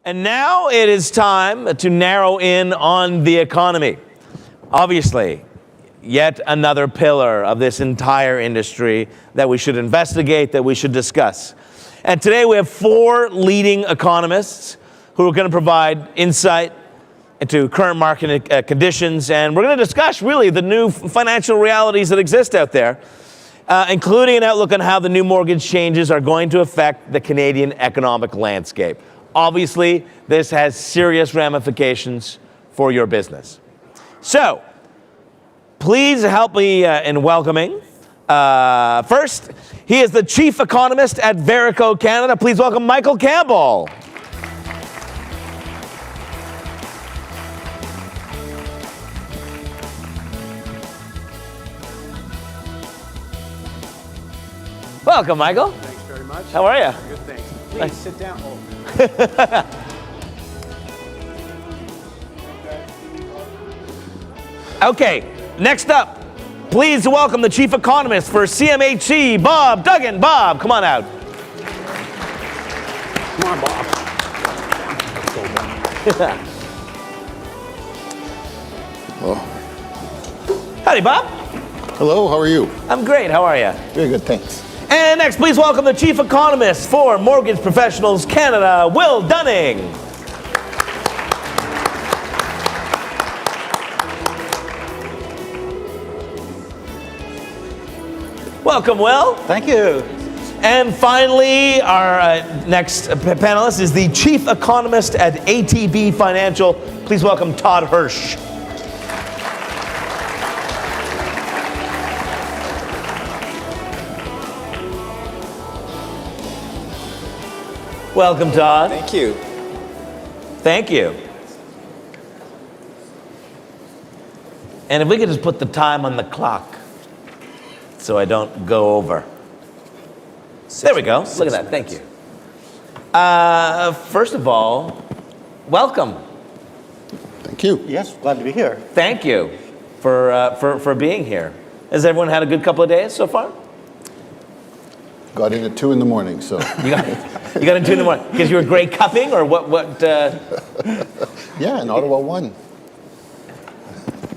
And now it is time to narrow in on the economy. Obviously, yet another pillar of this entire industry that we should investigate, that we should discuss. And today we have four leading economists who are going to provide insight into current market conditions, and we're going to discuss really the new financial realities that exist out there, including an outlook on how the new mortgage changes are going to affect the Canadian economic landscape. Obviously, this has serious ramifications for your business. So, please help me in welcoming. First, he is the chief economist at Verico Canada. Please welcome Michael Campbell. Welcome, Michael. Thanks very much. How are you? Good, thanks. Please sit down. Okay, next up, please welcome the chief economist for CMHC, Bob Duggan. Bob, come on out. Come on, Bob. Hello. Howdy, Bob. Hello, how are you? I'm great. How are you? Very good, thanks. And next, please welcome the chief economist for Mortgage Professionals Canada, Will Dunning. Welcome, Will. Thank you. And finally, our next panelist is the chief economist at ATB Financial. Please welcome Todd Hirsch. Welcome, Todd. Thank you. Thank you. And if we could just put the time on the clock so I don't go over. There we go. Look at that. Thank you. First of all, welcome. Thank you. Yes, glad to be here. Thank you for being here. Has everyone had a good couple of days so far? Got in at 2 in the morning, so. You got in 2 in the morning because you were Grey Cupping or what? Yeah, and Ottawa won.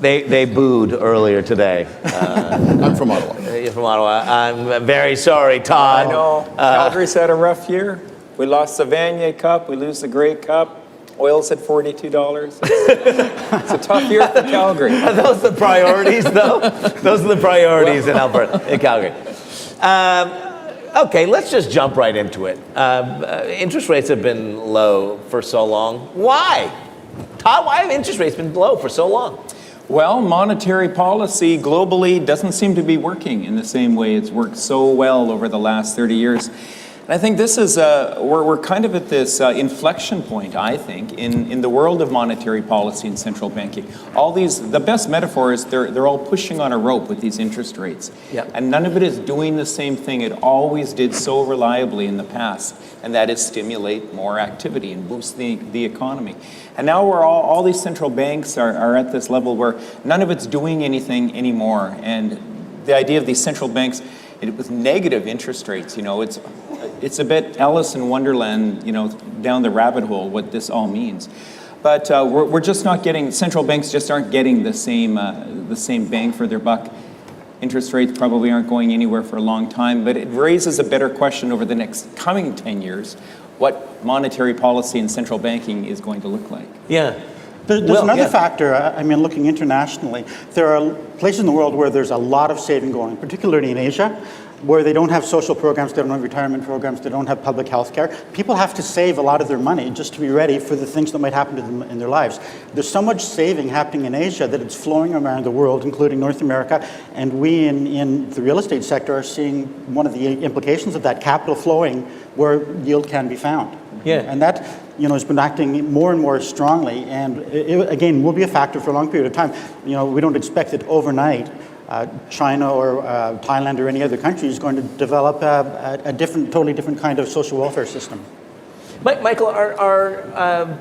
They booed earlier today. I'm from Ottawa. You're from Ottawa. I'm very sorry, Todd. I know. Calgary's had a rough year. We lost the Vanier Cup. We lose the Grey Cup. Oil's at $42. It's a tough year for Calgary. Are those the priorities, though? Those are the priorities in Alberta, in Calgary. Okay, let's just jump right into it. Interest rates have been low for so long. Why? Todd, why have interest rates been low for so long? Well, monetary policy globally doesn't seem to be working in the same way it's worked so well over the last 30 years. And I think this is, we're kind of at this inflection point, I think, in the world of monetary policy and central banking. All these, the best metaphor is they're all pushing on a rope with these interest rates. Yep. And none of it is doing the same thing it always did so reliably in the past, and that is stimulate more activity and boost the economy. And now we're all these central banks are at this level where none of it's doing anything anymore. And the idea of these central banks, with negative interest rates, you know, it's a bit Alice in Wonderland, you know, down the rabbit hole, what this all means. But we're just not getting, central banks just aren't getting the same bang for their buck. Interest rates probably aren't going anywhere for a long time, but it raises a better question over the next coming 10 years, what monetary policy and central banking is going to look like. Yeah. There's Well, another yeah. factor, I mean, looking internationally, there are places in the world where there's a lot of saving going, particularly in Asia, where they don't have social programs, they don't have retirement programs, they don't have public health care. People have to save a lot of their money just to be ready for the things that might happen to them in their lives. There's so much saving happening in Asia that it's flowing around the world, including North America, and we in the real estate sector are seeing one of the implications of that, capital flowing where yield can be found. Yeah. And that, you know, has been acting more and more strongly, and it, again, will be a factor for a long period of time. You know, we don't expect that overnight China or Thailand or any other country is going to develop a different, totally different kind of social welfare system. Michael, are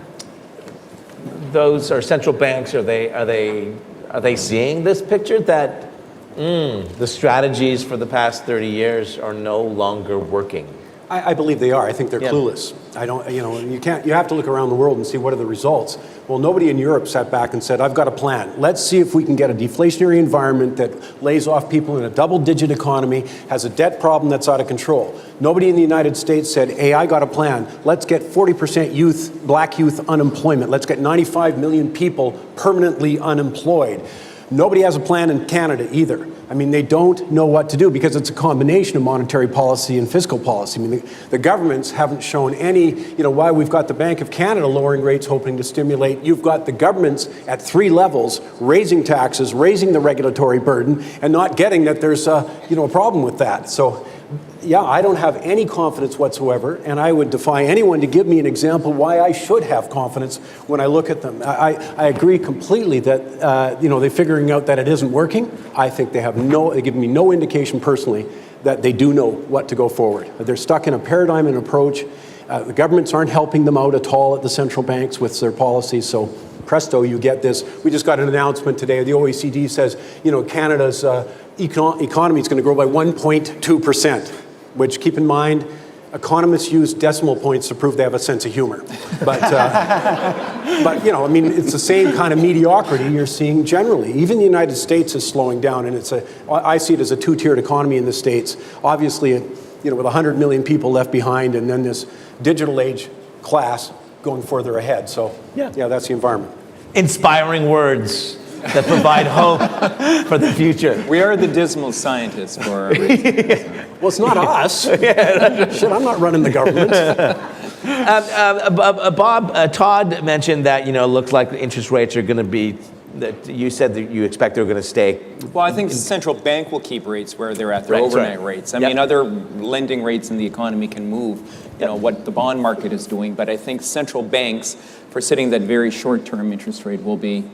those are central banks? Are they seeing this picture that the strategies for the past 30 years are no longer working? I believe they are. I think they're clueless. I don't, you have to look around the world and see what are the results. Well, nobody in Europe sat back and said, I've got a plan. Let's see if we can get a deflationary environment that lays off people in a double-digit economy, has a debt problem that's out of control. Nobody in the United States said, hey, I got a plan. Let's get 40% black youth unemployment. Let's get 95 million people permanently unemployed. Nobody has a plan in Canada either. I mean, they don't know what to do because it's a combination of monetary policy and fiscal policy. I mean, the governments haven't shown any, why we've got the Bank of Canada lowering rates, hoping to stimulate. You've got the governments at 3 levels raising taxes, raising the regulatory burden, and not getting that there's a problem with that. So, yeah, I don't have any confidence whatsoever, and I would defy anyone to give me an example why I should have confidence when I look at them. I agree completely that they're figuring out that it isn't working. I think they give me no indication personally that they do know what to go forward. They're stuck in a paradigm and approach. The governments aren't helping them out at all at the central banks with their policies. So presto, you get this. We just got an announcement today. The OECD says, Canada's economy is going to grow by 1.2%, which, keep in mind, economists use decimal points to prove they have a sense of humor. But, it's the same kind of mediocrity you're seeing generally. Even the United States is slowing down, and I see it as a two-tiered economy in the States. Obviously, with 100 million people left behind, and then this digital age class going further ahead. So, yeah, that's the environment. Inspiring words that provide hope for the future. We are the dismal scientists for our reasons. Well, it's not us. Shit, I'm not running the government. Bob, Todd mentioned that, it looks like interest rates are going to be, that you said that you expect they're going to stay. Well, I think the central bank will keep rates where they're at, their overnight rates. I mean, other lending rates in the economy can move, what the bond market is doing. But I think central banks, for setting that very short-term interest rate, will be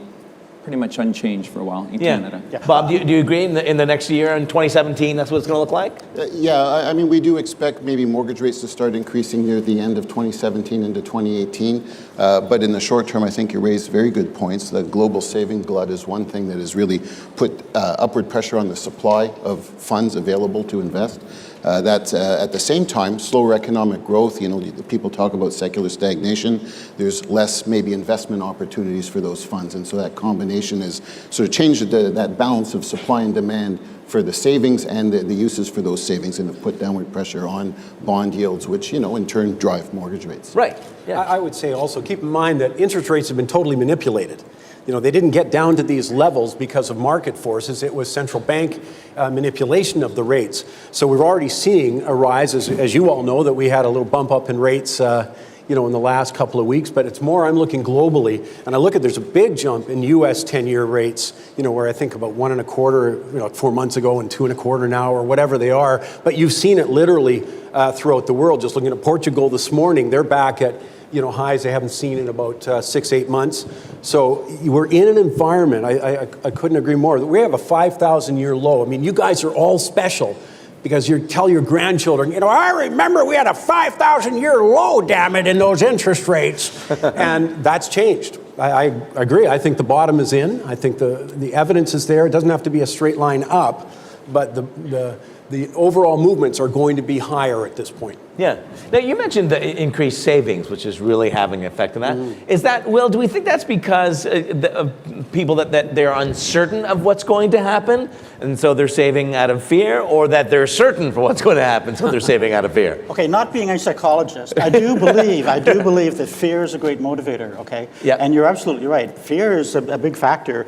pretty much unchanged for a while in Canada. Yeah. Bob, do you agree in the next year, in 2017, that's what it's going to look like? I mean, we do expect maybe mortgage rates to start increasing near the end of 2017 into 2018. But in the short term, I think you raised very good points. The global saving glut is one thing that has really put upward pressure on the supply of funds available to invest. That at the same time, slower economic growth, people talk about secular stagnation. There's less maybe investment opportunities for those funds. And so that combination has sort of changed that balance of supply and demand for the savings and the uses for those savings, and have put downward pressure on bond yields, which, in turn drive mortgage rates. Right. Yeah. I would say also keep in mind that interest rates have been totally manipulated. They didn't get down to these levels because of market forces. It was central bank manipulation of the rates. So we're already seeing a rise, as you all know, that we had a little bump up in rates, in the last couple of weeks. But it's more, I'm looking globally, and I look at there's a big jump in U.S. 10-year rates, where I think about 1.25, 4 months ago, and 2.25 now, or whatever they are. But you've seen it literally throughout the world. Just looking at Portugal this morning, they're back at highs they haven't seen in about 6-8 months. So we're in an environment, I couldn't agree more. We have a 5,000-year low. I mean, you guys are all special because you tell your grandchildren, I remember we had a 5,000-year low, damn it, in those interest rates. And that's changed. I agree. I think the bottom is in. I think the evidence is there. It doesn't have to be a straight line up, but the overall movements are going to be higher at this point. Yeah. Now, you mentioned the increased savings, which is really having an effect on that. Is that, Will, do we think that's because people that they're uncertain of what's going to happen, and so they're saving out of fear, or that they're certain for what's going to happen, so they're saving out of fear? Okay, not being a psychologist, I do believe that fear is a great motivator, okay? Yeah. And you're absolutely right. Fear is a big factor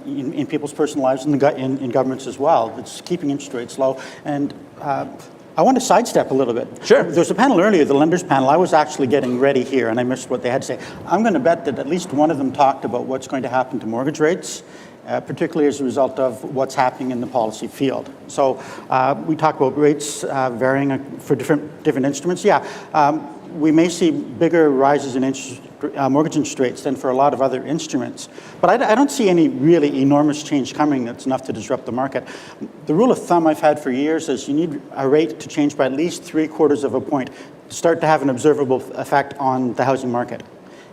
in people's personal lives and in governments as well. It's keeping interest rates low. And I want to sidestep a little bit. Sure. There was a panel earlier, the lenders panel. I was actually getting ready here, and I missed what they had to say. I'm going to bet that at least one of them talked about what's going to happen to mortgage rates, particularly as a result of what's happening in the policy field. So we talked about rates varying for different instruments. We may see bigger rises in mortgage interest rates than for a lot of other instruments. But I don't see any really enormous change coming that's enough to disrupt the market. The rule of thumb I've had for years is you need a rate to change by at least 3/4 of a point to start to have an observable effect on the housing market.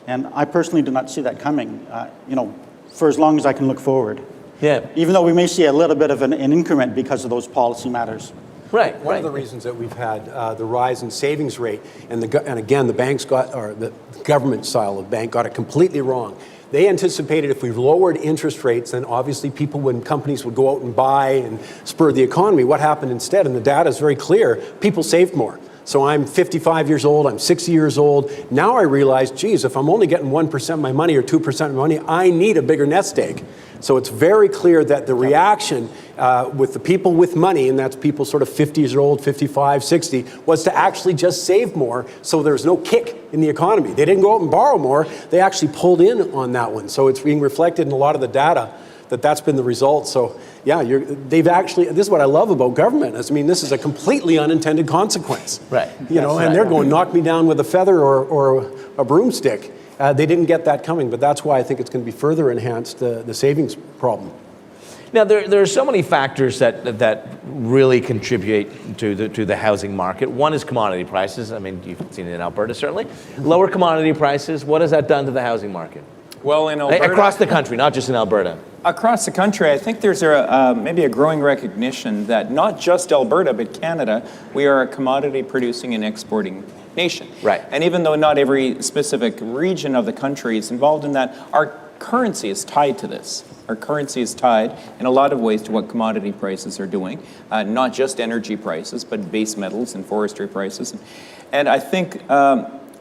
And I personally do not see that coming, for as long as I can look forward. Yeah. Even though we may see a little bit of an increment because of those policy matters. Right, One of the reasons that we've had the rise in savings rate, and again, the banks or the government style of bank got it completely wrong. They anticipated if we lowered interest rates, then obviously companies would go out and buy and spur the economy. What happened instead, and the data is very clear, people saved more. So I'm 55 years old, I'm 60 years old. Now I realize, geez, if I'm only getting 1% of my money or 2% of my money, I need a bigger nest egg. So it's very clear that the reaction with the people with money, and that's people sort of 50 years old, 55, 60, was to actually just save more so there's no kick in the economy. They didn't go out and borrow more, they actually pulled in on that one. So it's being reflected in a lot of the data that's been the result. So yeah, they've actually, this is what I love about government. I mean, this is a completely unintended consequence. Right. You know, and they're going, knock me down with a feather or a broomstick. They didn't get that coming, but that's why I think it's going to be further enhanced, the savings problem. Now, there are so many factors that really contribute to the housing market. One is commodity prices. I mean, you've seen it in Alberta, certainly. Lower commodity prices, what has that done to the housing market? Well, in Alberta, across the country, not just in Alberta. Across the country, I think there's maybe a growing recognition that not just Alberta, but Canada, we are a commodity-producing and exporting nation. Right. And even though not every specific region of the country is involved in that, our currency is tied to this. Our currency is tied in a lot of ways to what commodity prices are doing, not just energy prices, but base metals and forestry prices. And I think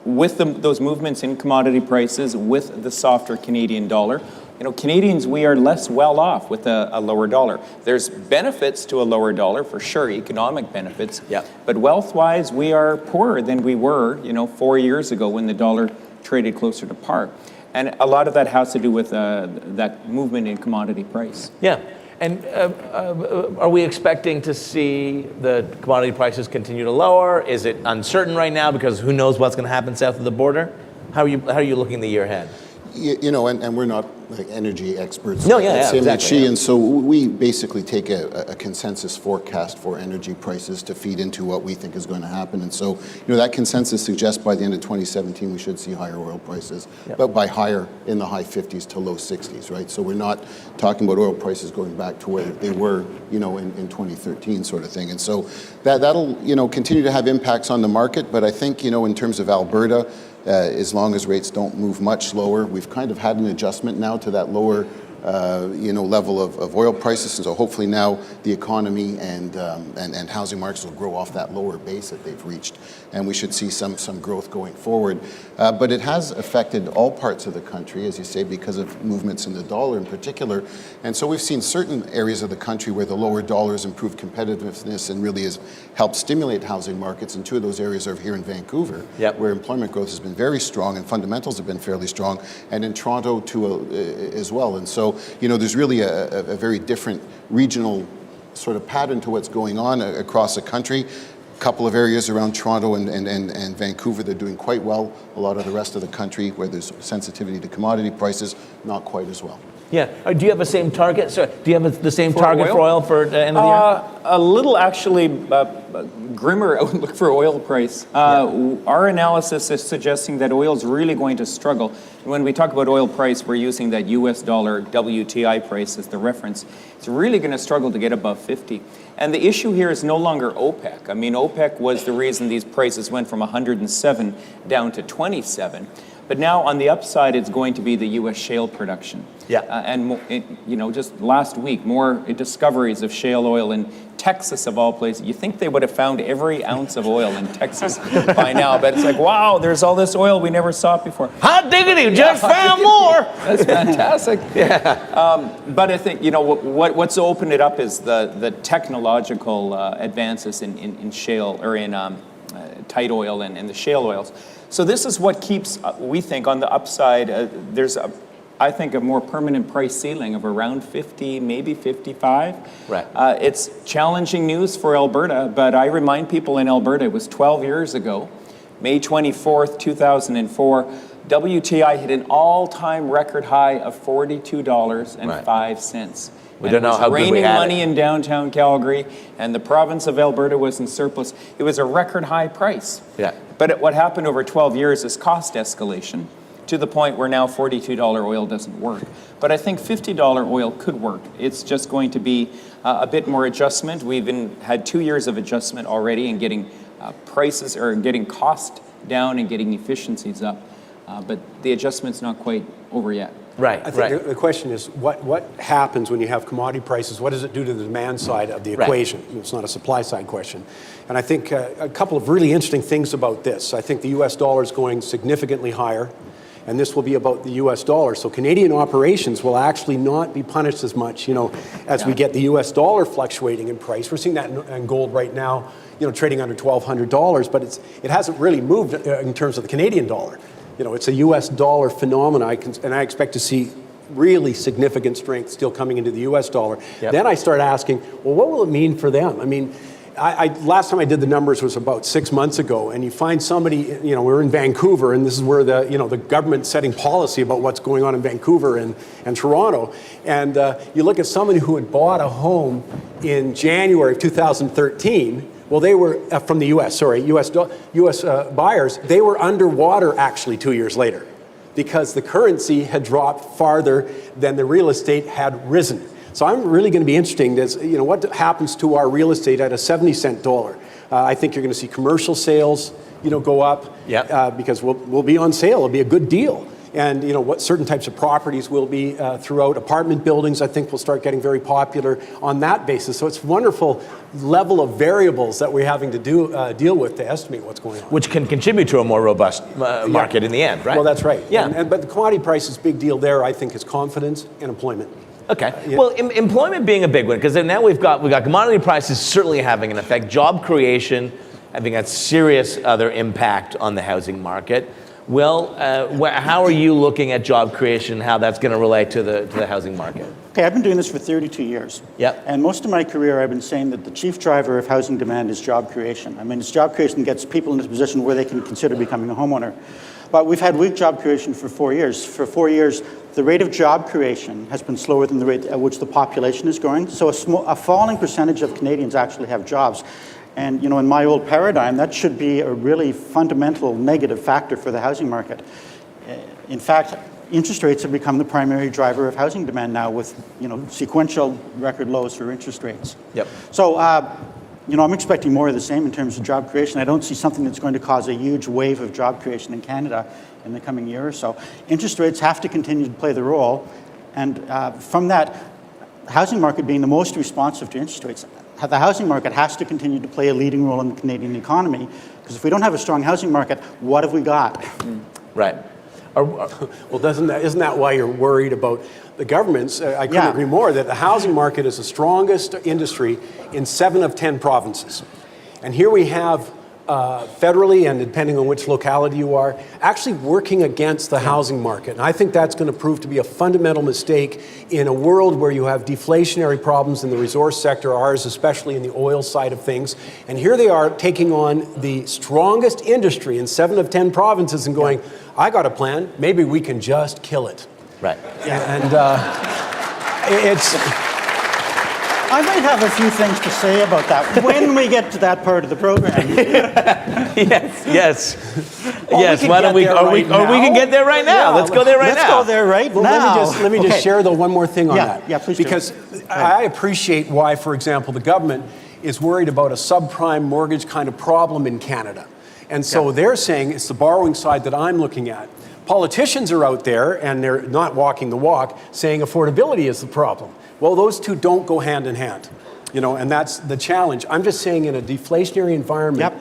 with those movements in commodity prices, with the softer Canadian dollar, you know, Canadians, we are less well off with a lower dollar. There's benefits to a lower dollar, for sure, economic benefits. Yeah. But wealth-wise, we are poorer than we were, 4 years ago when the dollar traded closer to par. And a lot of that has to do with that movement in commodity price. Yeah. And are we expecting to see the commodity prices continue to lower? Is it uncertain right now because who knows what's going to happen south of the border? How are you looking the year ahead? You know, and we're not like energy experts No, at CMHC, exactly, yeah. and so we basically take a consensus forecast for energy prices to feed into what we think is going to happen. And so, that consensus suggests by the end of 2017 we should see higher oil prices, but by higher in the high 50s to low 60s, right? So we're not talking about oil prices going back to where they were, in 2013 sort of thing. And so that'll, continue to have impacts on the market, but I think, in terms of Alberta, as long as rates don't move much lower, we've kind of had an adjustment now to that lower, level of oil prices. And so hopefully now the economy and housing markets will grow off that lower base that they've reached, and we should see some growth going forward. But it has affected all parts of the country, as you say, because of movements in the dollar in particular. And so we've seen certain areas of the country where the lower dollar has improved competitiveness and really has helped stimulate housing markets. And two of those areas are here in Vancouver, where employment growth has been very strong and fundamentals have been fairly strong, and in Toronto too as well. And so, there's really a very different regional sort of pattern to what's going on across the country. A couple of areas around Toronto and Vancouver, they're doing quite well. A lot of the rest of the country, where there's sensitivity to commodity prices, not quite as well. Yeah. Do you have the same target? So do you have the same target for oil for the end of the year? A little actually grimmer outlook for oil price. Our analysis is suggesting that oil is really going to struggle. When we talk about oil price, we're using that US dollar WTI price as the reference. It's really going to struggle to get above 50. And the issue here is no longer OPEC. I mean, OPEC was the reason these prices went from 107 down to 27. But now on the upside, it's going to be the U.S. shale production. And just last week, more discoveries of shale oil in Texas, of all places. You think they would have found every ounce of oil in Texas by now, but it's like, wow, there's all this oil we never saw before. Hot diggity, just found more. That's fantastic. But I think, what's opened it up is the technological advances in shale, or in tight oil and the shale oils. So this is what keeps, we think, on the upside. There's, I think, a more permanent price ceiling of around 50, maybe 55. Right. It's challenging news for Alberta, but I remind people in Alberta, it was 12 years ago, May 24th, 2004, WTI hit an all-time record high of $42.05. We don't know how good we raining had money it. in downtown Calgary, and the province of Alberta was in surplus. It was a record high price. Yeah. But what happened over 12 years is cost escalation to the point where now $42 oil doesn't work. But I think $50 oil could work. It's just going to be a bit more adjustment. We've had 2 years of adjustment already in getting prices or getting cost down and getting efficiencies up. But the adjustment's not quite over yet. Right, I think the question is, what happens when you have commodity prices? What does it do to the demand side of the equation? It's not a supply side question. And I think a couple of really interesting things about this. I think the U.S. dollar is going significantly higher, and this will be about the U.S. dollar. So Canadian operations will actually not be punished as much, as we get the U.S. dollar fluctuating in price. We're seeing that in gold right now, trading under $1,200, but it hasn't really moved in terms of the Canadian dollar. It's a U.S. dollar phenomenon, and I expect to see really significant strength still coming into the U.S. dollar. Yep. Then I start asking, well, what will it mean for them? I mean, last time I did the numbers was about 6 months ago, and you find somebody, we're in Vancouver, and this is where the government's setting policy about what's going on in Vancouver and Toronto, and you look at somebody who had bought a home in January of 2013. Well, they were from the U.S. Sorry, U.S. Buyers. They were underwater actually 2 years later, because the currency had dropped farther than the real estate had risen. So I'm really going to be interested in what happens to our real estate at a 70-cent dollar. I think you're going to see commercial sales, go up, because we'll be on sale. It'll be a good deal. And what certain types of properties will be throughout. Apartment buildings, I think, will start getting very popular on that basis. So it's a wonderful level of variables that we're having to deal with to estimate what's going on. Which can contribute to a more robust market in the end, right? Well, that's right. Yeah. But the commodity price is big deal there, I think, is confidence and employment. Okay. Well, employment being a big one, because now we've got commodity prices certainly having an effect, job creation having a serious other impact on the housing market. Well, how are you looking at job creation, how that's going to relate to the housing market? Okay, I've been doing this for 32 years. Yep. And most of my career, I've been saying that the chief driver of housing demand is job creation. I mean, it's job creation that gets people in a position where they can consider becoming a homeowner. But we've had weak job creation for 4 years. For 4 years, the rate of job creation has been slower than the rate at which the population is growing. So a falling percentage of Canadians actually have jobs. And in my old paradigm, that should be a really fundamental negative factor for the housing market. In fact, interest rates have become the primary driver of housing demand now, with sequential record lows for interest rates. Yep. So I'm expecting more of the same in terms of job creation. I don't see something that's going to cause a huge wave of job creation in Canada in the coming year or so. Interest rates have to continue to play the role, and from that, the housing market being the most responsive to interest rates, the housing market has to continue to play a leading role in the Canadian economy, because if we don't have a strong housing market, what have we got? Right. Well, isn't that why you're worried about the governments? I couldn't agree more that the housing market is the strongest industry in 7 of 10 provinces. And here we have federally, and depending on which locality you are, actually working against the housing market. And I think that's going to prove to be a fundamental mistake in a world where you have deflationary problems in the resource sector, ours especially in the oil side of things. And here they are taking on the strongest industry in 7 of 10 provinces and going, I got a plan, maybe we can just kill it. Right. And it's... I might have a few things to say about that when we get to that part of the program. Yes. Why don't we? Or we can get there right now. Let's go there right now. Let's go there right now. Let me just share one more thing on that. Yeah, please do. Because I appreciate why, for example, the government is worried about a subprime mortgage kind of problem in Canada, and so they're saying it's the borrowing side that I'm looking at. Politicians are out there, and they're not walking the walk, saying affordability is the problem. Well, those two don't go hand in hand, and that's the challenge. I'm just saying in a deflationary environment,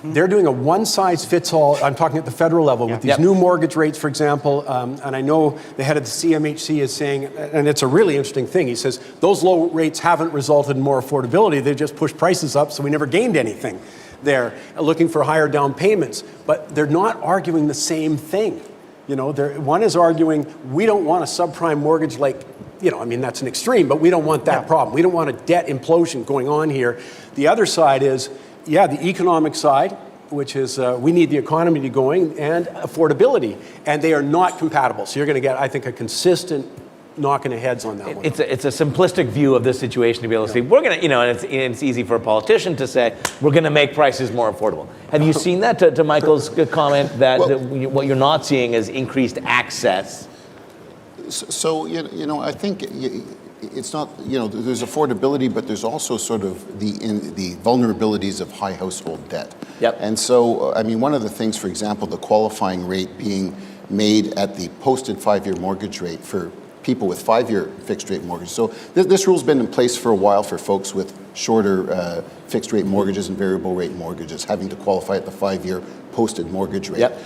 they're doing a one-size-fits-all. I'm talking at the federal level with these new mortgage rates, for example, and I know the head of the CMHC is saying, and it's a really interesting thing, he says, those low rates haven't resulted in more affordability, they just pushed prices up, so we never gained anything there, looking for higher down payments. But they're not arguing the same thing. One is arguing, we don't want a subprime mortgage like, that's an extreme, but we don't want that problem. We don't want a debt implosion going on here. The other side is, the economic side, which is we need the economy to going, and affordability. And they are not compatible. So you're going to get, I think, a consistent, knocking heads on that one. It's a simplistic view of this situation to be able to say, we're going to, and it's easy for a politician to say, we're going to make prices more affordable. Have you seen that, to Michael's comment, that what you're not seeing is increased access? So, I think it's not, there's affordability, but there's also sort of the vulnerabilities of high household debt. Yep. And so, one of the things, for example, the qualifying rate being made at the posted 5-year mortgage rate for people with 5-year fixed rate mortgages. So this rule's been in place for a while for folks with shorter fixed rate mortgages and variable rate mortgages, having to qualify at the 5-year posted mortgage rate. Yep.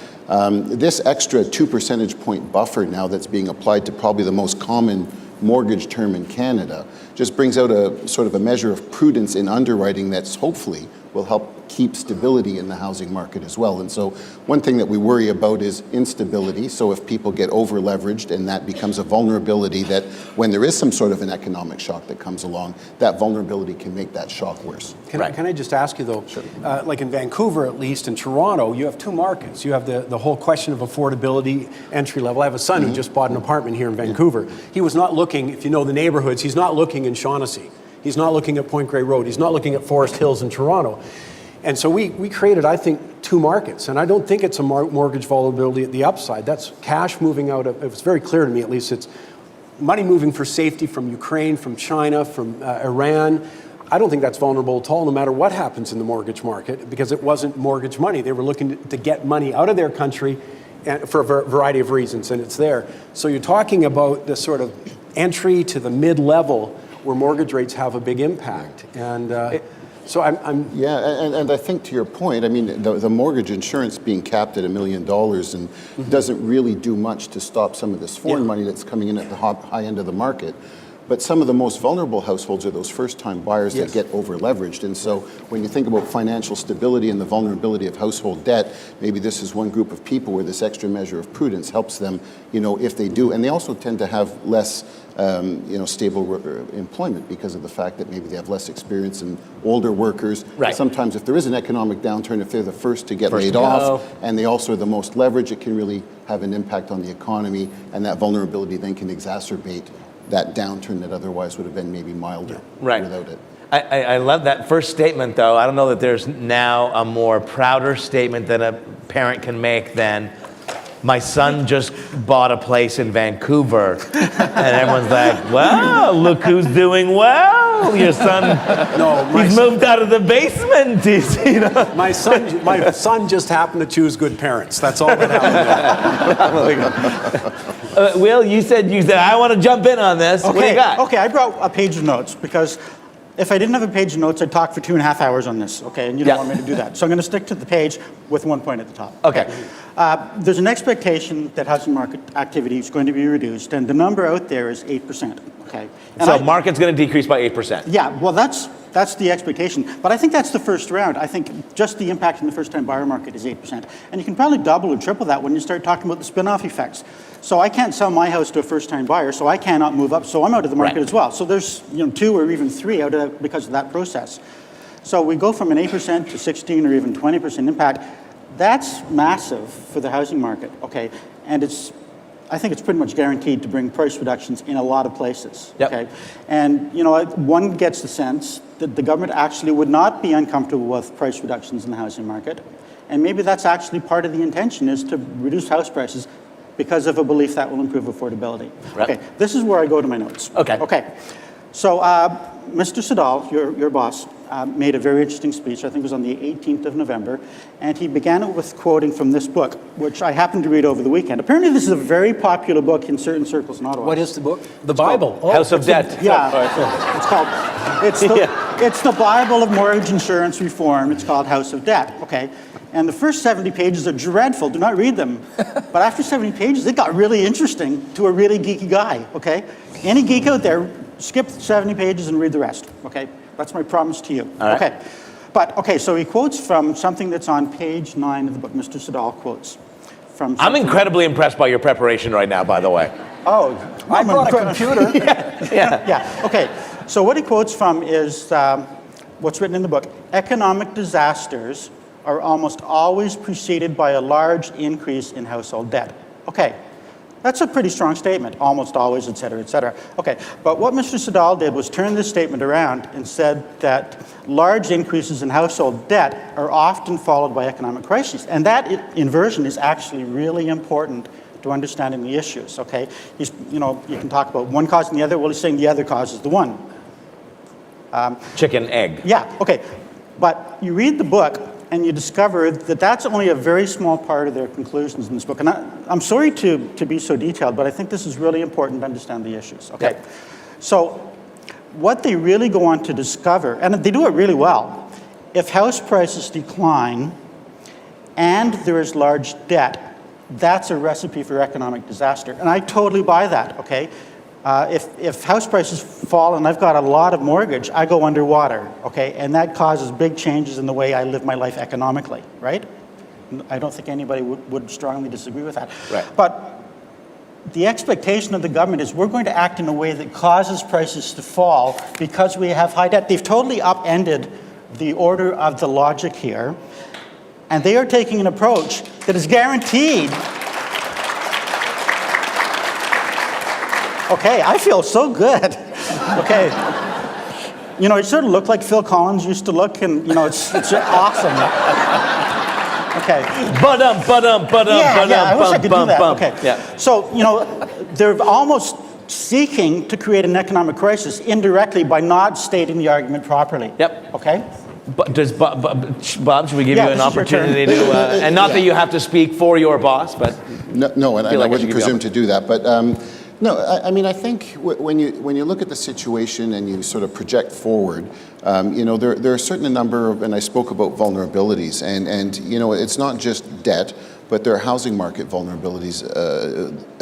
This extra 2 percentage point buffer now that's being applied to probably the most common mortgage term in Canada just brings out a sort of a measure of prudence in underwriting that's hopefully will help keep stability in the housing market as well. And so one thing that we worry about is instability. So if people get over leveraged and that becomes a vulnerability, that when there is some sort of an economic shock that comes along, that vulnerability can make that shock worse. Can I just ask you though, Sure. like in Vancouver at least, in Toronto, you have two markets. You have the whole question of affordability, entry level. I have a son who just bought an apartment here in Vancouver. He was not looking, if you know the neighborhoods, he's not looking in Shaughnessy. He's not looking at Point Grey Road. He's not looking at Forest Hills in Toronto. And so we created, I think, two markets. And I don't think it's a mortgage vulnerability at the upside. That's cash moving out of, it was very clear to me at least, it's money moving for safety from Ukraine, from China, from Iran. I don't think that's vulnerable at all, no matter what happens in the mortgage market, because it wasn't mortgage money. They were looking to get money out of their country for a variety of reasons, and it's there. So you're talking about the sort of entry to the mid-level where mortgage rates have a big impact. And so I'm Yeah, and I think to your point, the mortgage insurance being capped at $1 million and doesn't really do much to stop some of this foreign money that's coming in at the high end of the market. But some of the most vulnerable households are those first-time buyers that get over-leveraged. And so when you think about financial stability and the vulnerability of household debt, maybe this is one group of people where this extra measure of prudence helps them, if they do. And they also tend to have less, stable employment because of the fact that maybe they have less experience and older workers. Right. Sometimes if there is an economic downturn, if they're the first to get laid off, and they also are the most leveraged, it can really have an impact on the economy, and that vulnerability then can exacerbate that downturn that otherwise would have been maybe milder without it. I love that first statement, though. I don't know that there's now a more prouder statement that a parent can make than, my son just bought a place in Vancouver. And everyone's like, well, look who's doing well. Your son, he's moved out of the basement. my son just happened to choose good parents. That's all that happened. Will, you said I want to jump in on this. Okay. What do you got? Okay, I brought a page of notes because if I didn't have a page of notes, I'd talk for 2.5 hours on this, okay? And you don't want me to do that. So I'm going to stick to the page with one point at the top. Okay. There's an expectation that housing market activity is going to be reduced, and the number out there is 8%, okay? And So market's going to decrease by 8%. Yeah, well, that's the expectation. But I think that's the first round. I think just the impact in the first-time buyer market is 8%. And you can probably double or triple that when you start talking about the spin-off effects. So I can't sell my house to a first-time buyer, so I cannot move up, so I'm out of the market as well. So there's 2 or even 3 out of because of that process. So we go from an 8% to 16 or even 20% impact. That's massive for the housing market, okay? And I think it's pretty much guaranteed to bring price reductions in a lot of places, okay? And, one gets the sense that the government actually would not be uncomfortable with price reductions in the housing market. And maybe that's actually part of the intention, is to reduce house prices because of a belief that will improve affordability. Right. Okay, this is where I go to my notes. Okay. So Mr. Siddall, your boss, made a very interesting speech. I think it was on the 18th of November. And he began it with quoting from this book, which I happened to read over the weekend. Apparently this is a very popular book in certain circles in Ottawa. What is the book? The Bible. House of Debt. It's the Bible of mortgage insurance reform. It's called House of Debt, okay? And the first 70 pages are dreadful. Do not read them. But after 70 pages, it got really interesting to a really geeky guy, okay? Any geek out there, skip 70 pages and read the rest, okay? That's my promise to you, okay? But, okay, so he quotes from something that's on page 9 of the book. Mr. Siddall quotes from... I'm incredibly impressed by your preparation right now, by the way. Oh, I brought a computer. Yeah, okay. So what he quotes from is what's written in the book. Economic disasters are almost always preceded by a large increase in household debt. Okay, That's a pretty strong statement, almost always, et cetera, et cetera. Okay, but what Mr. Siddall did was turn this statement around and said that large increases in household debt are often followed by economic crises. And that inversion is actually really important to understanding the issues, okay? You can talk about one causing the other. Well, he's saying the other causes the one. Chicken, egg. Yeah, okay. But you read the book and you discover that that's only a very small part of their conclusions in this book. And I'm sorry to be so detailed, but I think this is really important to understand the issues, okay? Yeah. So what they really go on to discover, and they do it really well, if house prices decline and there is large debt, that's a recipe for economic disaster. And I totally buy that, okay? If house prices fall and I've got a lot of mortgage, I go underwater, okay? And that causes big changes in the way I live my life economically, right? I don't think anybody would strongly disagree with that. Right. But the expectation of the government is we're going to act in a way that causes prices to fall because we have high debt. They've totally upended the order of the logic here. And they are taking an approach that is guaranteed. Okay, I feel so good. Okay. It sort of looked like Phil Collins used to look, and, it's awesome. Okay. Yeah, I wish I could do that. Okay. Yeah. So, they're almost seeking to create an economic crisis indirectly by not stating the argument properly. Yep. Okay? But does Bob, should we give you an this is your opportunity turn. to, and not that you have to speak for your boss, but No, and I like I wouldn't should give you presume to do that. But no, I mean, I think when you look at the situation and you sort of project forward, there are a certain number of, and I spoke about vulnerabilities, and it's not just debt, but there are housing market vulnerabilities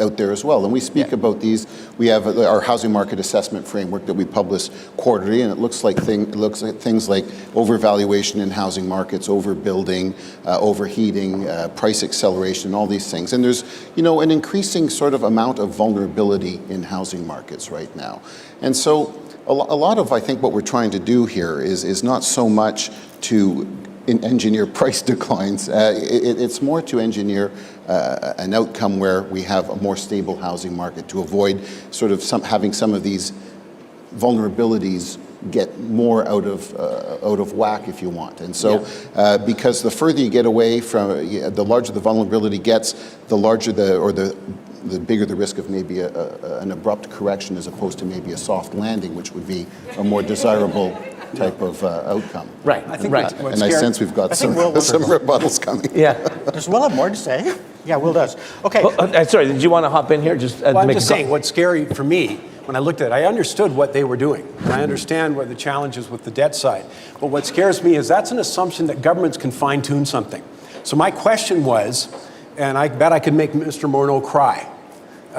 out there as well. And we speak about these. We have our housing market assessment framework that we publish quarterly, and it looks like things like overvaluation in housing markets, overbuilding, overheating, price acceleration, all these things. And there's an increasing sort of amount of vulnerability in housing markets right now. And so a lot of, I think, what we're trying to do here is not so much to engineer price declines. It's more to engineer an outcome where we have a more stable housing market to avoid sort of having some of these vulnerabilities get more out of whack, if you want. And so because the further you get away from, the larger the vulnerability gets, the larger the bigger the risk of maybe an abrupt correction as opposed to maybe a soft landing, which would be a more desirable type of outcome. right, I think right. what's And I scary- sense we've got some Will rebuttals coming. Yeah. Does Will have more to say? Yeah, Will does. Okay. Well, sorry, did you want to hop in here? Just Well, to I'm make just a saying, what's scary for me, when I looked at it, I understood what they were doing. And I understand what the challenges with the debt side. But what scares me is that's an assumption that governments can fine-tune something. So my question was, and I bet I could make Mr. Morneau cry,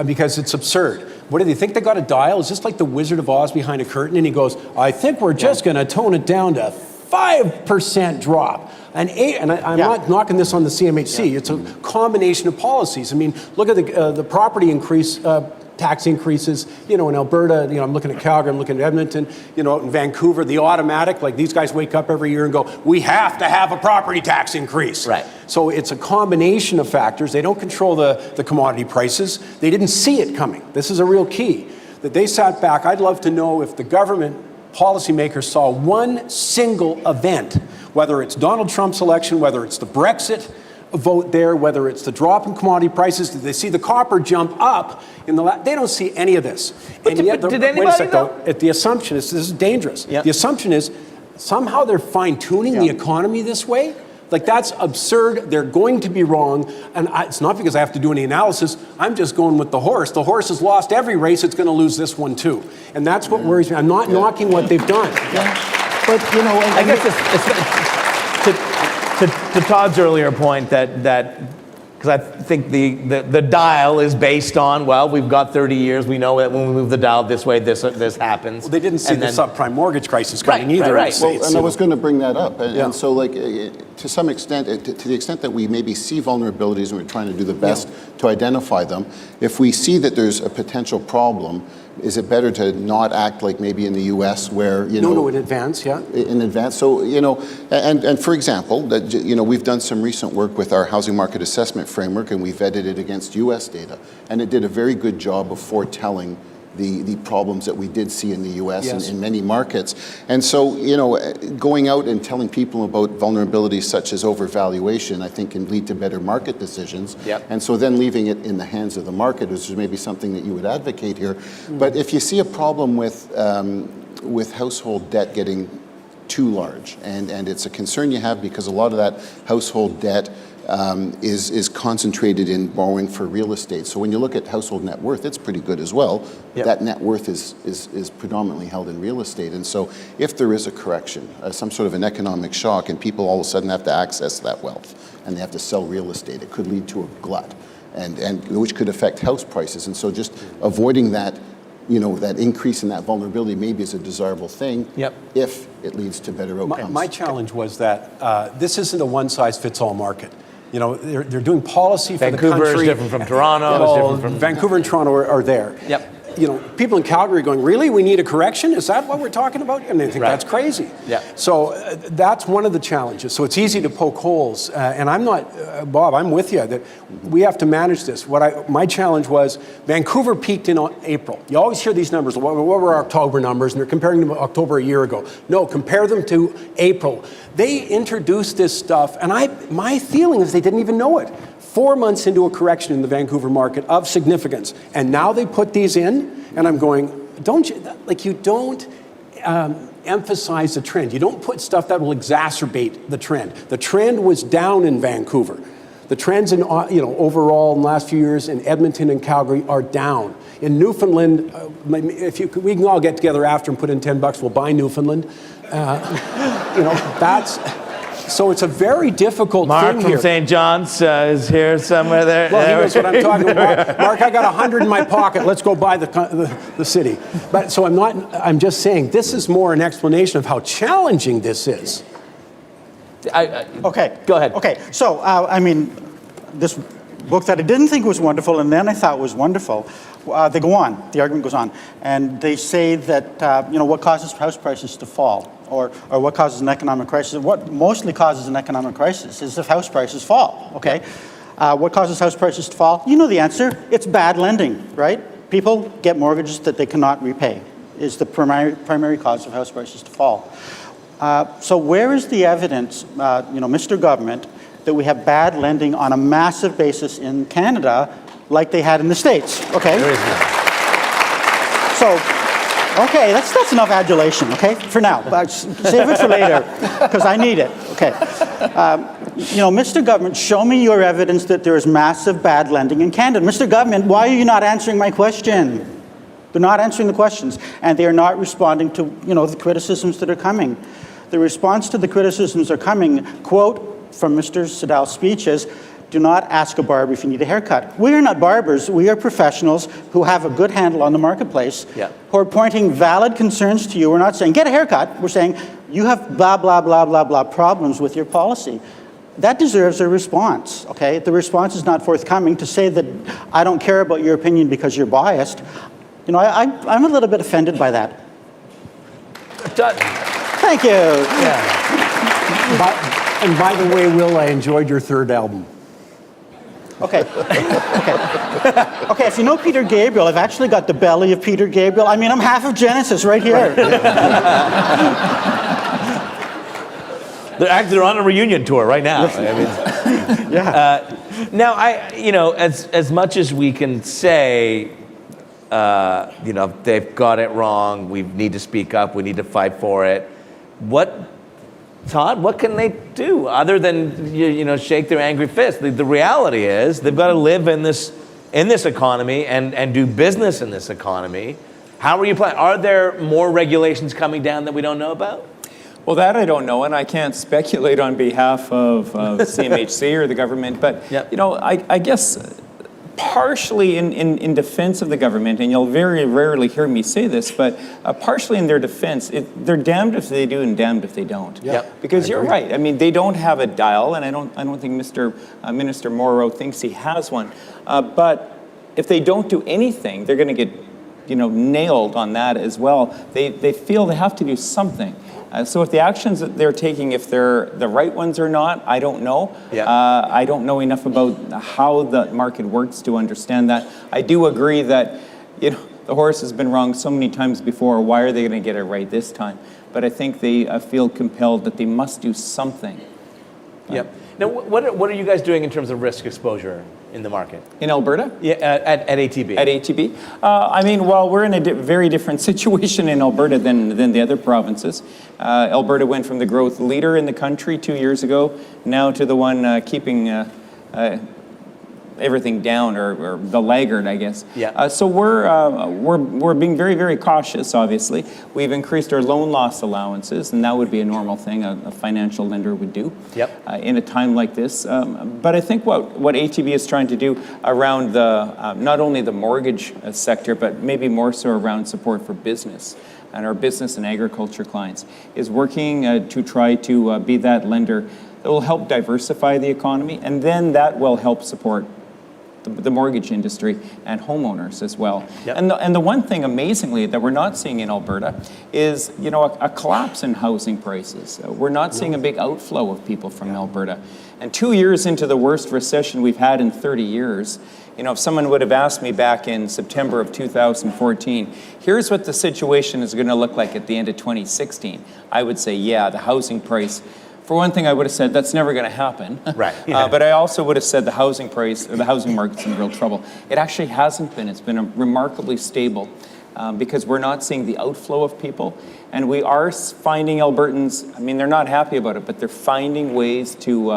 because it's absurd. What do they think they got a dial? Is this like the Wizard of Oz behind a curtain? And he goes, I think we're just going to tone it down to 5% drop. And I'm not knocking this on the CMHC. It's a combination of policies. I mean, look at the property increase, tax increases, in Alberta, I'm looking at Calgary, I'm looking at Edmonton, out in Vancouver, the automatic, like these guys wake up every year and go, we have to have a property tax increase. Right. So it's a combination of factors. They don't control the commodity prices. They didn't see it coming. This is a real key. That they sat back. I'd love to know if the government policymakers saw one single event, whether it's Donald Trump's election, whether it's the Brexit vote there, whether it's the drop in commodity prices, did they see the copper jump up in they don't see any of this. But did anybody wait a sec, though? The assumption is, this is dangerous. Yep. The assumption is somehow they're fine-tuning the economy this way. Like, that's absurd. They're going to be wrong. And it's not because I have to do any analysis. I'm just going with the horse. The horse has lost every race. It's going to lose this one too. And that's what worries me. I'm not knocking what they've done. But, I guess to Todd's earlier point that because I think the dial is based on, well, we've got 30 years. We know that when we move the dial this way, this happens. Well, they didn't see the subprime mortgage crisis coming either. Right. Well, and I was going to bring that up. And so, to some extent, to the extent that we maybe see vulnerabilities and we're trying to do the best to identify them, if we see that there's a potential problem, is it better to not act like maybe in the U.S. where, No, in advance, yeah. In advance. So, and for example, we've done some recent work with our housing market assessment framework, and we vetted it against U.S. data, and it did a very good job of foretelling the problems that we did see in the U.S. Yes. in many markets. And so, going out and telling people about vulnerabilities such as overvaluation, I think can lead to better market decisions. Yep. And so then leaving it in the hands of the market is maybe something that you would advocate here. But if you see a problem with household debt getting too large, and it's a concern you have because a lot of that household debt is concentrated in borrowing for real estate. So when you look at household net worth, it's pretty good as well. Yep. That net worth is predominantly held in real estate. And so if there is a correction, some sort of an economic shock, and people all of a sudden have to access that wealth, and they have to sell real estate, it could lead to a glut, and which could affect house prices. And so just avoiding that, that increase in that vulnerability maybe is a desirable thing. Yep. If it leads to better outcomes. My challenge was that this isn't a one-size-fits-all market. They're doing policy for the country. Vancouver is different from Toronto. Well, It's different from Vancouver and Toronto are there. Yep. People in Calgary are going, really? We need a correction? Is that what we're talking about? And they think that's crazy. Yeah. So that's one of the challenges. So it's easy to poke holes. And I'm not, Bob, I'm with you that we have to manage this. My challenge was Vancouver peaked in April. You always hear these numbers. What were our October numbers? And they're comparing them to October a year ago. No, compare them to April. They introduced this stuff, and my feeling is they didn't even know it. 4 months into a correction in the Vancouver market of significance, and now they put these in, and I'm going, you don't emphasize the trend. You don't put stuff that will exacerbate the trend. The trend was down in Vancouver. The trends in overall in the last few years in Edmonton and Calgary are down. In Newfoundland, we can all get together after and put in $10, we'll buy Newfoundland. So it's a very difficult Mark thing from here. St. John's is here somewhere there. Well, he knows what I'm talking about. Mark, I got 100 in my pocket. Let's go buy the city. But so I'm just saying this is more an explanation of how challenging this is. Okay. Go ahead. Okay. So, this book that I didn't think was wonderful and then I thought was wonderful, they go on, the argument goes on, and they say that, what causes house prices to fall or what causes an economic crisis. What mostly causes an economic crisis is if house prices fall, okay? What causes house prices to fall? You know the answer. It's bad lending, right? People get mortgages that they cannot repay is the primary cause of house prices to fall. So where is the evidence, Mr. Government, that we have bad lending on a massive basis in Canada like they had in the States? Okay. There is none. So, okay, that's enough adulation, okay, for now. But save it for later, because I need it, okay. Mr. Government, show me your evidence that there is massive bad lending in Canada. Mr. Government, why are you not answering my question? They're not answering the questions, and they are not responding to, the criticisms that are coming. The response to the criticisms are coming, quote, from Mr. Siddall's speech is, do not ask a barber if you need a haircut. We are not barbers. We are professionals who have a good handle on the marketplace, who are pointing valid concerns to you. We're not saying, get a haircut. We're saying, you have blah, blah, blah, blah, blah problems with your policy. That deserves a response, okay? The response is not forthcoming. To say that I don't care about your opinion because you're biased, I'm a little bit offended by that. Thank you. Yeah. And by the way, Will, I enjoyed your third album. Okay. Okay, if you know Peter Gabriel, I've actually got the belly of Peter Gabriel. I'm half of Genesis right here. They're on a reunion tour right now. Yeah. Now, as much as we can say, they've got it wrong, we need to speak up, we need to fight for it. Todd, what can they do other than shake their angry fist? The reality is they've got to live in this economy and do business in this economy. How are you planning? Are there more regulations coming down that we don't know about? Well, that I don't know, and I can't speculate on behalf of CMHC or the government. But I guess partially in defense of the government, and you'll very rarely hear me say this, but partially in their defense, they're damned if they do and damned if they don't. Yeah. Because you're right. I mean, they don't have a dial, and I don't think Minister Moreau thinks he has one. But if they don't do anything, they're going to get, nailed on that as well. They feel they have to do something. So if the actions that they're taking, if they're the right ones or not, I don't know. Yeah. I don't know enough about how the market works to understand that. I do agree that, the horse has been wrong so many times before. Why are they going to get it right this time? But I think they feel compelled that they must do something. Yep. Now, what are you guys doing in terms of risk exposure in the market? In Alberta? Yeah, at ATB. At ATB? We're in a very different situation in Alberta than the other provinces. Alberta went from the growth leader in the country 2 years ago, now to the one keeping everything down, or the laggard, I guess. Yeah. So we're being very, very cautious, obviously. We've increased our loan loss allowances, and that would be a normal thing a financial lender would do. Yep. In a time like this. But I think what ATB is trying to do around the not only the mortgage sector, but maybe more so around support for business and our business and agriculture clients, is working to try to be that lender that will help diversify the economy, and then that will help support the mortgage industry and homeowners as well. Yep. And the one thing, amazingly, that we're not seeing in Alberta is, a collapse in housing prices. We're not seeing a big outflow of people from Alberta. And 2 years into the worst recession we've had in 30 years, if someone would have asked me back in September of 2014, here's what the situation is going to look like at the end of 2016, I would say, yeah, the housing price. For one thing, I would have said that's never going to happen. Right. Yeah. But I also would have said the housing market's in real trouble. It actually hasn't been. It's been remarkably stable because we're not seeing the outflow of people. And we are finding Albertans, they're not happy about it, but they're finding ways to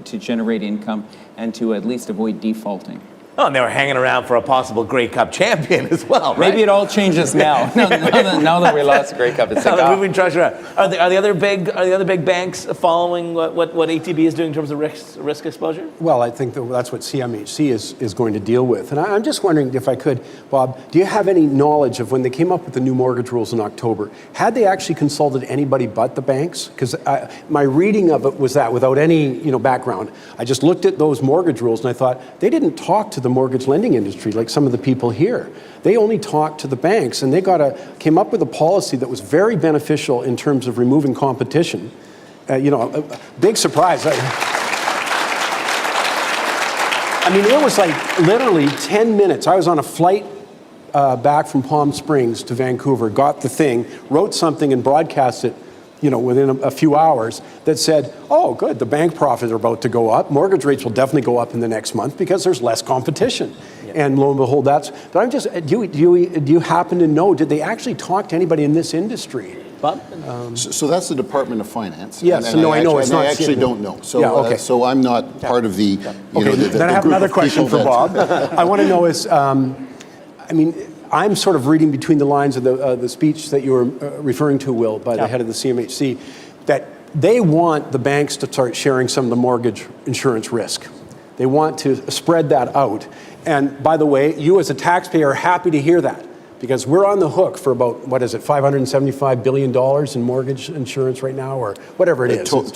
generate income and to at least avoid defaulting. Oh, and they were hanging around for a possible Grey Cup champion as well, right? Maybe it all changes now. now that we lost the Grey Cup, it's like, moving trash around. Are the other big banks following what ATB is doing in terms of risk exposure? Well, I think that's what CMHC is going to deal with. And I'm just wondering if I could, Bob, do you have any knowledge of when they came up with the new mortgage rules in October, had they actually consulted anybody but the banks? Because my reading of it was that without any background, I just looked at those mortgage rules and I thought, they didn't talk to the mortgage lending industry like some of the people here. They only talked to the banks, and they came up with a policy that was very beneficial in terms of removing competition. A big surprise. It was like literally 10 minutes. I was on a flight back from Palm Springs to Vancouver, got the thing, wrote something and broadcast it within a few hours that said, oh, good, the bank profits are about to go up. Mortgage rates will definitely go up in the next month because there's less competition. Yep. And lo and behold, but I'm just, do you happen to know, did they actually talk to anybody in this industry? Bob? So that's the Department of Finance. Yes, I know it's not. I actually don't know. So, okay. So I'm not part of the, then I have another question for Bob. I want to know is, I'm sort of reading between the lines of the speech that you were referring to, Will, by the head of the CMHC, that they want the banks to start sharing some of the mortgage insurance risk. They want to spread that out. And by the way, you as a taxpayer are happy to hear that because we're on the hook for about, $575 billion in mortgage insurance right now, or whatever it is. Not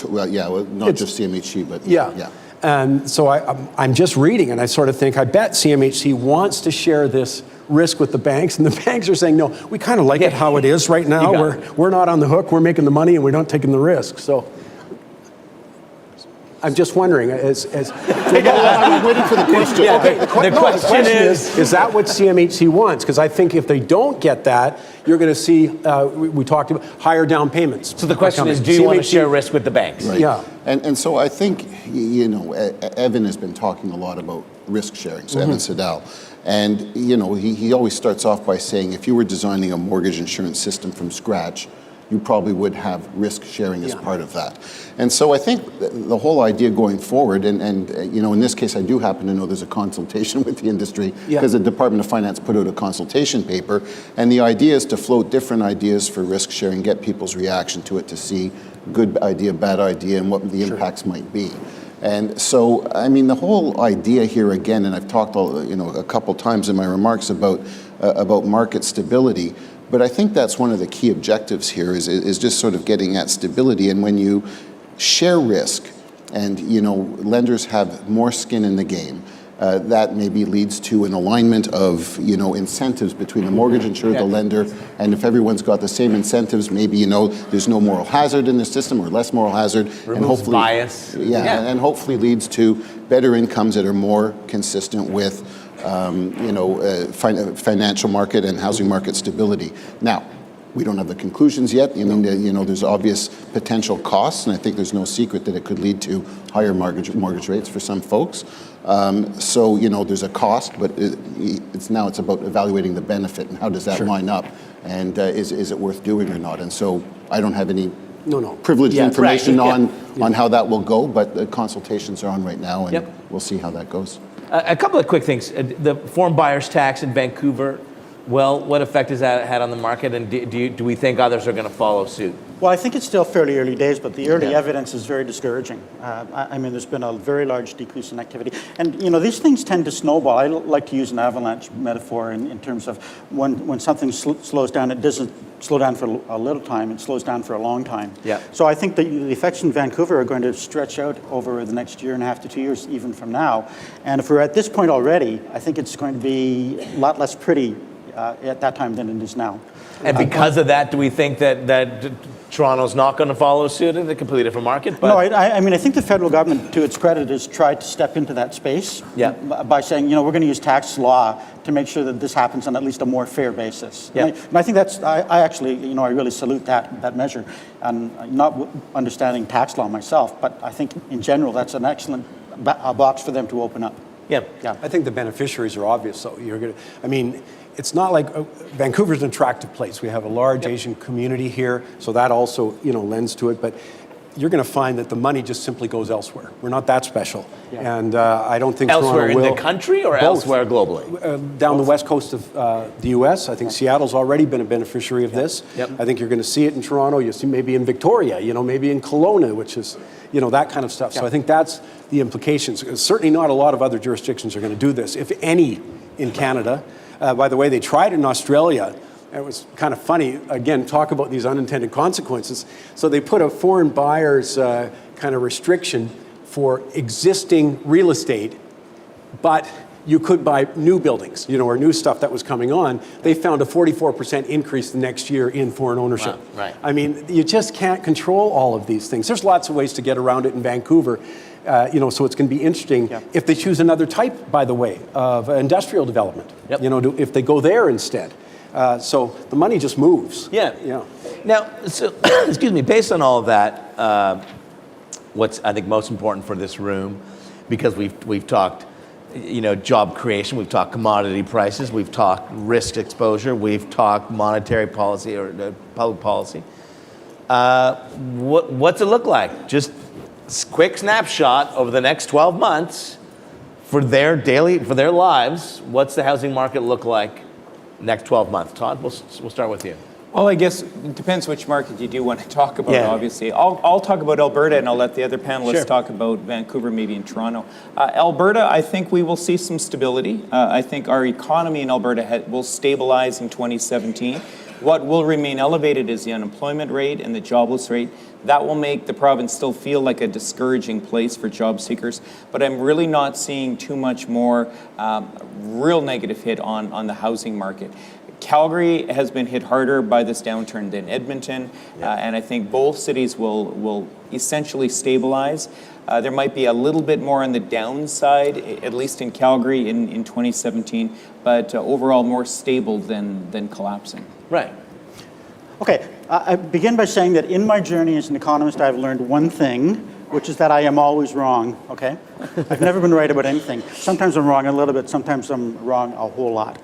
just CMHC, but yeah. And so I'm just reading, and I sort of think, I bet CMHC wants to share this risk with the banks, and the banks are saying, no, we kind of like it how it is right now. We're not on the hook, we're making the money, and we're not taking the risk. So I'm just wondering, I'm waiting for the question. Okay, the question is that what CMHC wants? Because I think if they don't get that, you're going to see, we talked about higher down payments. So the question is, do you want to share risk with the banks? Right. Yeah. And so I think, Evan has been talking a lot about risk sharing, so Evan Siddall. And, he always starts off by saying, if you were designing a mortgage insurance system from scratch, you probably would have risk sharing as part of that. And so I think the whole idea going forward, and in this case I do happen to know there's a consultation with the industry because the Department of Finance put out a consultation paper, and the idea is to float different ideas for risk sharing, get people's reaction to it to see good idea, bad idea, and what the impacts might be. And so, I mean, the whole idea here again, and I've talked a couple times in my remarks about market stability, but I think that's one of the key objectives here is just sort of getting at stability. And when you share risk and, lenders have more skin in the game, that maybe leads to an alignment of, incentives between the mortgage insurer, the lender, and if everyone's got the same incentives, maybe, there's no moral hazard in the system or less moral hazard. Removes and hopefully, bias. and hopefully leads to better incomes that are more consistent with, financial market and housing market stability. Now, we don't have the conclusions yet. I mean, there's obvious potential costs, and I think there's no secret that it could lead to higher mortgage rates for some folks. So, there's a cost, but it's about evaluating the benefit and how does that line up, and is it worth doing or not? And so I don't have any privileged information on how that will go, but the consultations are on right now, and we'll see how that goes. A couple of quick things. The foreign buyers tax in Vancouver, well, what effect has that had on the market, and do we think others are going to follow suit? Well, I think it's still fairly early days, but the early evidence is very discouraging. I mean, there's been a very large decrease in activity. And, these things tend to snowball. I like to use an avalanche metaphor in terms of when something slows down, it doesn't slow down for a little time, it slows down for a long time. Yeah. So I think the effects in Vancouver are going to stretch out over the next year and a half to 2 years, even from now. And if we're at this point already, I think it's going to be a lot less pretty at that time than it is now. And because of that, do we think that Toronto's not going to follow suit in a completely different market? But no, I mean, I think the federal government, to its credit, has tried to step into that space by saying, we're going to use tax law to make sure that this happens on at least a more fair basis. Yeah. And I think that's, I actually, I really salute that measure. And not understanding tax law myself, but I think in general that's an excellent box for them to open up. Yeah. I think the beneficiaries are obvious. So it's not like Vancouver's an attractive place. We have a large Asian community here, so that also lends to it. But you're going to find that the money just simply goes elsewhere. We're not that special, and I don't think elsewhere Toronto will. In the country or both. Elsewhere globally. Down the west coast of the U.S. I think Seattle's already been a beneficiary of this. I think you're going to see it in Toronto. You'll see maybe in Victoria. Maybe in Kelowna, which is that kind of stuff. So I think that's the implications. Certainly not a lot of other jurisdictions are going to do this, if any, in Canada. By the way, they tried in Australia. It was kind of funny. Again, talk about these unintended consequences. So they put a foreign buyer's kind of restriction for existing real estate, but you could buy new buildings, or new stuff that was coming on. They found a 44% increase the next year in foreign ownership. Wow, right. I mean, you just can't control all of these things. There's lots of ways to get around it in Vancouver. So it's going to be interesting if they choose another type, by the way, of industrial development. If they go there instead. So the money just moves. Now, so excuse me. Based on all of that, what's I think most important for this room, because we've talked, job creation, we've talked commodity prices, we've talked risk exposure, we've talked monetary policy or public policy. What's it look like? Just quick snapshot over the next 12 months for their lives. What's the housing market look like next 12 months? Todd, we'll start with you. Well, I guess it depends which market you do want to talk about, obviously. I'll talk about Alberta, and I'll let the other panelists talk about Vancouver, maybe in Toronto. Alberta, I think we will see some stability. I think our economy in Alberta will stabilize in 2017. What will remain elevated is the unemployment rate and the jobless rate. That will make the province still feel like a discouraging place for job seekers. But I'm really not seeing too much more real negative hit on the housing market. Calgary has been hit harder by this downturn than Edmonton, and I think both cities will essentially stabilize. There might be a little bit more on the downside, at least in Calgary in 2017, but overall more stable than collapsing. Right. Okay, I begin by saying that in my journey as an economist, I've learned one thing, which is that I am always wrong, okay? I've never been right about anything. Sometimes I'm wrong a little bit, sometimes I'm wrong a whole lot.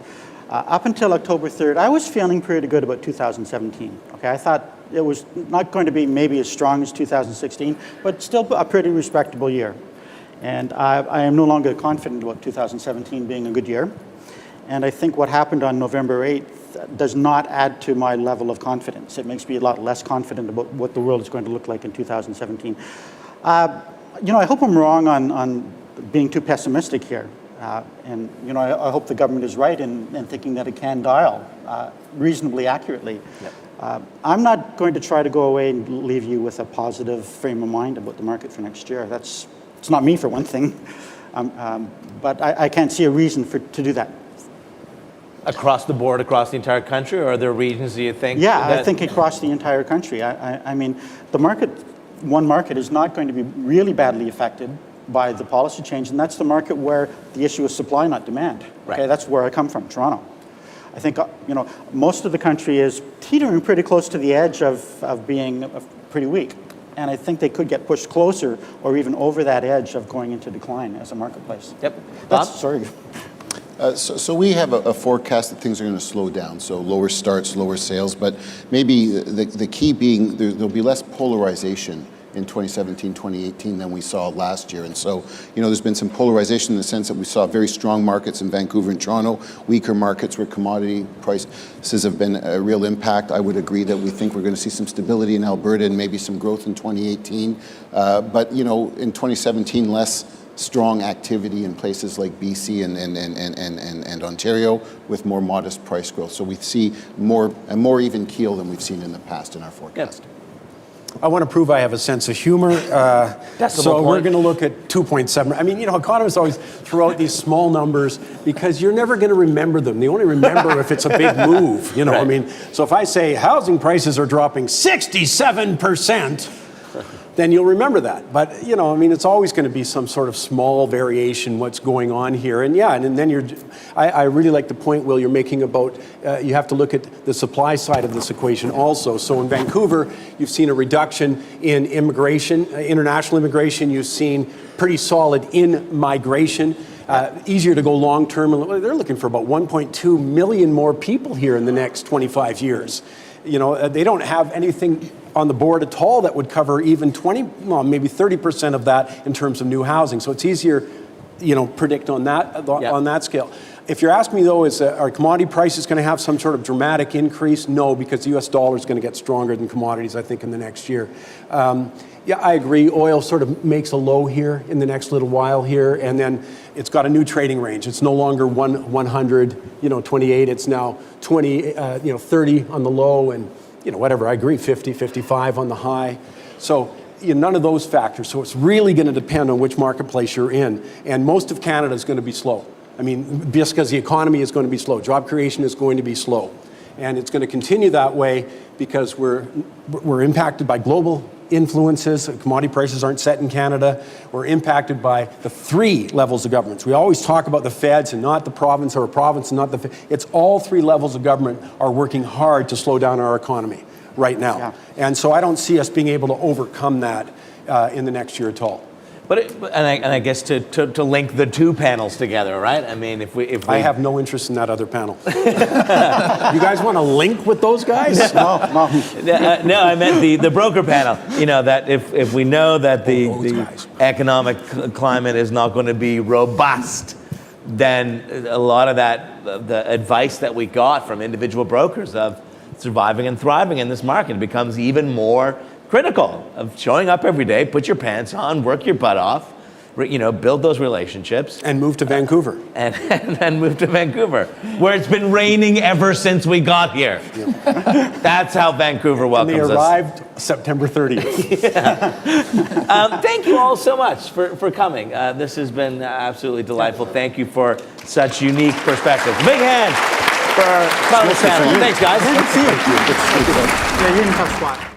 Up until October 3rd, I was feeling pretty good about 2017. Okay, I thought it was not going to be maybe as strong as 2016, but still a pretty respectable year. And I am no longer confident about 2017 being a good year. And I think what happened on November 8th does not add to my level of confidence. It makes me a lot less confident about what the world is going to look like in 2017. I hope I'm wrong on being too pessimistic here. And I hope the government is right in thinking that it can dial reasonably accurately. Yep. I'm not going to try to go away and leave you with a positive frame of mind about the market for next year. It's not me, for one thing. But I can't see a reason to do that. Across the board, across the entire country, or are there regions do you think? Yeah, I think across the entire country. I mean, one market is not going to be really badly affected by the policy change, and that's the market where the issue is supply, not demand. Right. Okay, that's where I come from, Toronto. I think most of the country is teetering pretty close to the edge of being pretty weak, and I think they could get pushed closer or even over that edge of going into decline as a marketplace. Yep. Bob? Sorry. So we have a forecast that things are going to slow down, so lower starts, lower sales, but maybe the key being there'll be less polarization in 2017, 2018 than we saw last year. And so, there's been some polarization in the sense that we saw very strong markets in Vancouver and Toronto, weaker markets where commodity prices have been a real impact. I would agree that we think we're going to see some stability in Alberta and maybe some growth in 2018. But, in 2017, less strong activity in places like BC and Ontario with more modest price growth. So we see a more even keel than we've seen in the past in our forecast. I want to prove I have a sense of humor. So we're going to look at 2.7. I mean, economists always throw out these small numbers because you're never going to remember them. They only remember if it's a big move. Right. I mean, so if I say housing prices are dropping 67%, then you'll remember that. But, it's always going to be some sort of small variation what's going on here. And then I really like the point, Will, you're making about you have to look at the supply side of this equation also. So in Vancouver, you've seen a reduction in immigration, international immigration. You've seen pretty solid in-migration. Easier to go long-term. They're looking for about 1.2 million more people here in the next 25 years. They don't have anything on the board at all that would cover even maybe 30% of that in terms of new housing. So it's easier, predict on that scale. If you're asking me though, are commodity prices going to have some sort of dramatic increase? No, because the U.S. dollar is going to get stronger than commodities, I think, in the next year. I agree. Oil sort of makes a low here in the next little while here, and then it's got a new trading range. It's no longer 100, 28. It's now 20, 30 on the low, and whatever. I agree, 50, 55 on the high. So none of those factors. So it's really going to depend on which marketplace you're in, and most of Canada is going to be slow. I mean, just because the economy is going to be slow, job creation is going to be slow, and it's going to continue that way because we're impacted by global influences. Commodity prices aren't set in Canada. We're impacted by the three levels of governments. We always talk about the feds and not the province, or a province and not the fed. It's all three levels of government are working hard to slow down our economy right now. Yeah. And so I don't see us being able to overcome that in the next year at all. I guess to link the two panels together, right? I mean, if we I have no interest in that other panel. You guys want to link with those guys? No. No, I meant the broker panel. That if we know that the economic climate is not going to be robust, then a lot of the advice that we got from individual brokers of surviving and thriving in this market becomes even more critical of showing up every day, put your pants on, work your butt off, build those relationships. And move to Vancouver. And then move to Vancouver, where it's been raining ever since we got here. Yeah. That's how Vancouver welcomes us. And they arrived September 30th. Yeah. Thank you all so much for coming. This has been absolutely delightful. Thank you for such unique perspectives. Big hand for Carlos Sanders. Thanks, guys. Good to see you. Yeah, you're in a tough spot.